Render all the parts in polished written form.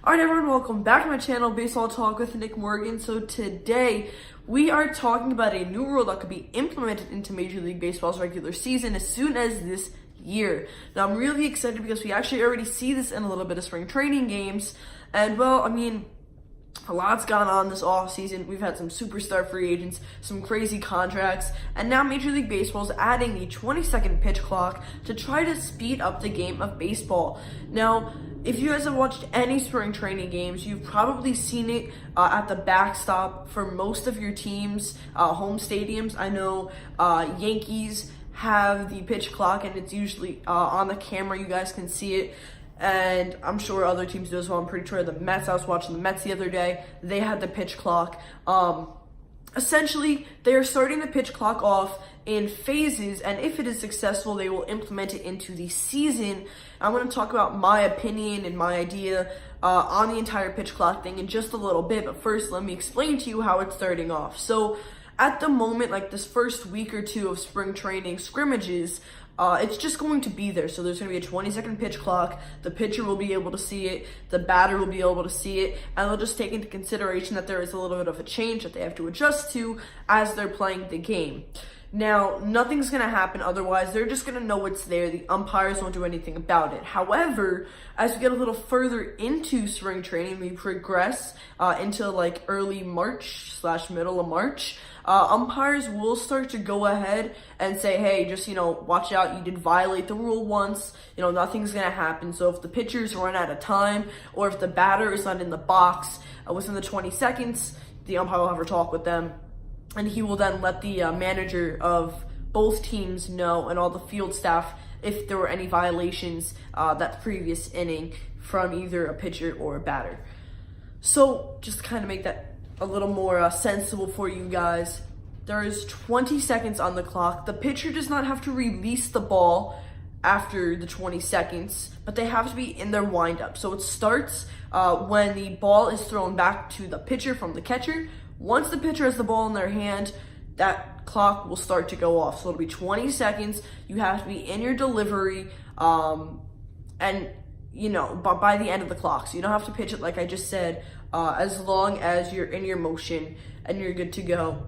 Alright everyone, welcome back to my channel, Baseball Talk with Nick Morgan. So today, we are talking about a new rule that could be implemented into Major League Baseball's regular season as soon as this year. Now I'm really excited because we actually already see this in a little bit of spring training games. And well, a lot's gone on this offseason. We've had some superstar free agents, some crazy contracts, and now Major League Baseball is adding the 20-second pitch clock to try to speed up the game of baseball. Now, if you guys have watched any spring training games, you've probably seen it at the backstop for most of your teams' home stadiums. I know Yankees have the pitch clock, and it's usually on the camera. You guys can see it. And I'm sure other teams do as well. I'm pretty sure the Mets, I was watching the Mets the other day, they had the pitch clock. Essentially, they are starting the pitch clock off in phases, and if it is successful, they will implement it into the season. I'm going to talk about my opinion and my idea on the entire pitch clock thing in just a little bit, but first, let me explain to you how it's starting off. So, at the moment, like this first week or two of spring training scrimmages, it's just going to be there. So there's going to be a 20-second pitch clock. The pitcher will be able to see it. The batter will be able to see it. And they'll just take into consideration that there is a little bit of a change that they have to adjust to as they're playing the game. Now, nothing's going to happen otherwise. They're just going to know it's there. The umpires won't do anything about it. However, as we get a little further into spring training, we progress into like early March / middle of March. Umpires will start to go ahead and say, hey, just, watch out. You did violate the rule once. Nothing's going to happen. So if the pitchers run out of time or if the batter is not in the box within the 20 seconds, the umpire will have a talk with them. And he will then let the manager of both teams know and all the field staff if there were any violations that previous inning from either a pitcher or a batter. So just to kind of make that a little more sensible for you guys, there is 20 seconds on the clock. The pitcher does not have to release the ball after the 20 seconds, but they have to be in their windup. So it starts when the ball is thrown back to the pitcher from the catcher. Once the pitcher has the ball in their hand, that clock will start to go off. So it'll be 20 seconds. You have to be in your delivery, and by the end of the clock. So you don't have to pitch it like I just said. As long as you're in your motion and you're good to go,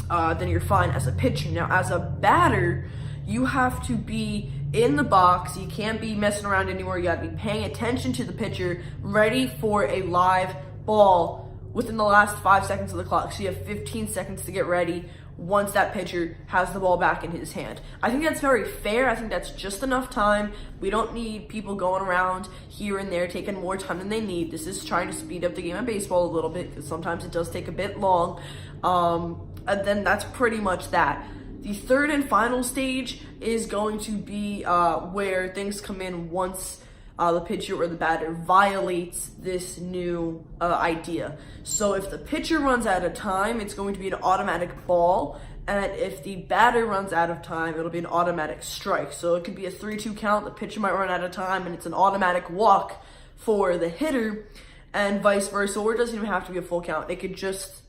then you're fine as a pitcher. Now, as a batter, you have to be in the box. You can't be messing around anymore. You got to be paying attention to the pitcher, ready for a live ball within the last 5 seconds of the clock. So you have 15 seconds to get ready once that pitcher has the ball back in his hand. I think that's very fair. I think that's just enough time. We don't need people going around here and there taking more time than they need. This is trying to speed up the game of baseball a little bit because sometimes it does take a bit long. And then that's pretty much that. The third and final stage is going to be where things come in once the pitcher or the batter violates this new idea. So if the pitcher runs out of time, it's going to be an automatic ball. And if the batter runs out of time, it'll be an automatic strike. So it could be a 3-2 count. The pitcher might run out of time, and it's an automatic walk for the hitter, and vice versa. Or it doesn't even have to be a full count. It could just,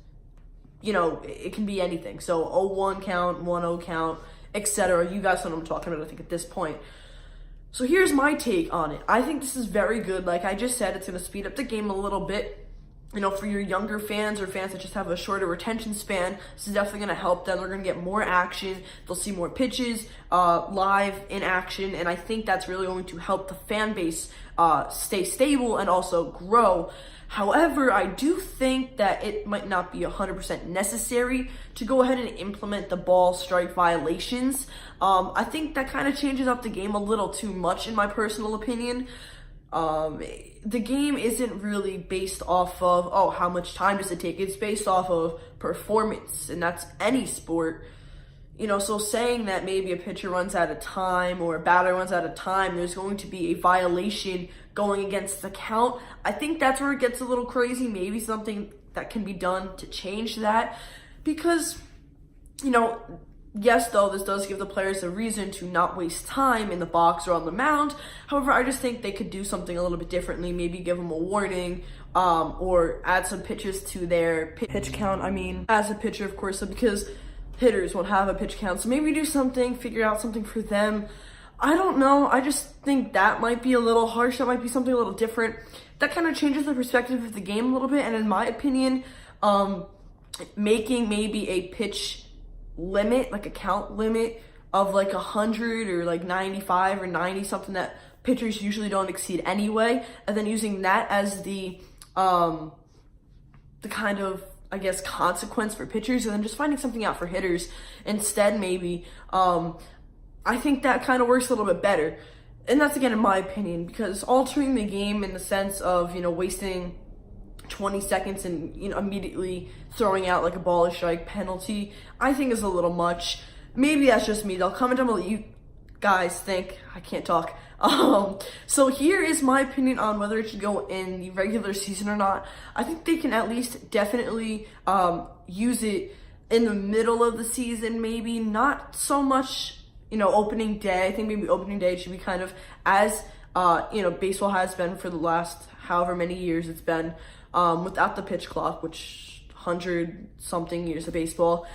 it can be anything. So 0-1 count, 1-0 count, etc. You guys know what I'm talking about, I think, at this point. So here's my take on it. I think this is very good. Like I just said, it's going to speed up the game a little bit. For your younger fans or fans that just have a shorter retention span, this is definitely going to help them. They're going to get more action. They'll see more pitches live in action. And I think that's really going to help the fan base stay stable and also grow. However, I do think that it might not be 100% necessary to go ahead and implement the ball strike violations. I think that kind of changes up the game a little too much, in my personal opinion. The game isn't really based off of, how much time does it take? It's based off of performance, and that's any sport. So saying that maybe a pitcher runs out of time or a batter runs out of time, there's going to be a violation going against the count. I think that's where it gets a little crazy. Maybe something that can be done to change that. Because, yes, though, this does give the players a reason to not waste time in the box or on the mound. However, I just think they could do something a little bit differently. Maybe give them a warning or add some pitches to their pitch count. As a pitcher, of course, because hitters won't have a pitch count. So maybe do something, figure out something for them. I don't know. I just think that might be a little harsh. That might be something a little different that kind of changes the perspective of the game a little bit. And in my opinion, making maybe a pitch limit, like a count limit of like 100 or like 95 or 90, something that pitchers usually don't exceed anyway, and then using that as the kind of, I guess, consequence for pitchers, and then just finding something out for hitters instead, maybe. I think that kind of works a little bit better. And that's, again, in my opinion, because altering the game in the sense of, wasting 20 seconds and, immediately throwing out like a ball or strike penalty, I think is a little much. Maybe that's just me. They'll comment down below what you guys think. I can't talk. So here is my opinion on whether it should go in the regular season or not. I think they can at least definitely use it in the middle of the season, maybe not so much, opening day. I think maybe opening day should be kind of as, baseball has been for the last however many years it's been, without the pitch clock, which 100-something years of baseball.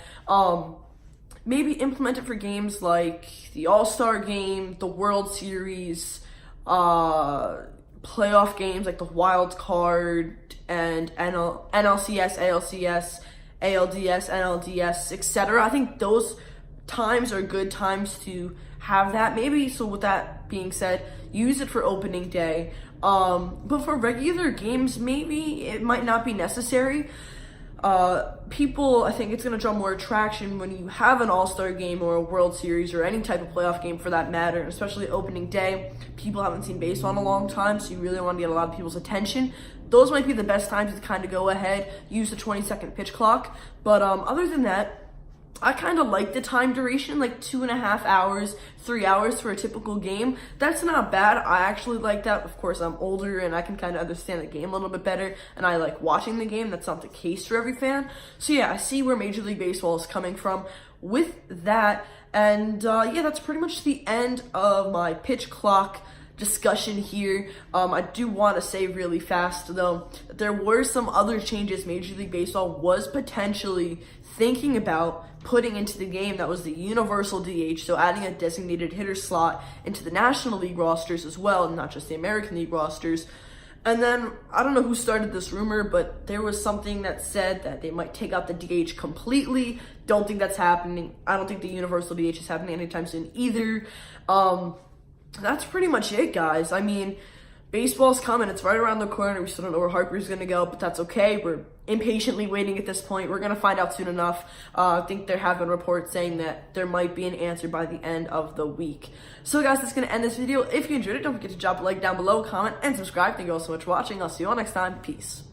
Maybe implement it for games like the All-Star Game, the World Series, playoff games like the Wild Card, and NLCS, ALCS, ALDS, NLDS, etc. I think those times are good times to have that. Maybe, so with that being said, use it for opening day. But for regular games, maybe it might not be necessary. People, I think it's going to draw more attraction when you have an All-Star game or a World Series or any type of playoff game for that matter, especially opening day. People haven't seen baseball in a long time, so you really want to get a lot of people's attention. Those might be the best times to kind of go ahead, use the 20-second pitch clock. But other than that, I kind of like the time duration, like 2.5 hours, 3 hours for a typical game. That's not bad. I actually like that. Of course, I'm older and I can kind of understand the game a little bit better, and I like watching the game. That's not the case for every fan. So yeah, I see where Major League Baseball is coming from with that. And yeah, that's pretty much the end of my pitch clock discussion here. I do want to say really fast though, that there were some other changes Major League Baseball was potentially thinking about putting into the game. That was the universal DH, so adding a designated hitter slot into the National League rosters as well, and not just the American League rosters. And then, I don't know who started this rumor, but there was something that said that they might take out the DH completely. Don't think that's happening. I don't think the universal DH is happening anytime soon either. That's pretty much it, guys. I mean, baseball's coming. It's right around the corner. We still don't know where Harper's going to go, but that's okay. We're impatiently waiting at this point. We're going to find out soon enough. I think there have been reports saying that there might be an answer by the end of the week. So, guys, that's going to end this video. If you enjoyed it, don't forget to drop a like down below, comment, and subscribe. Thank you all so much for watching. I'll see you all next time. Peace.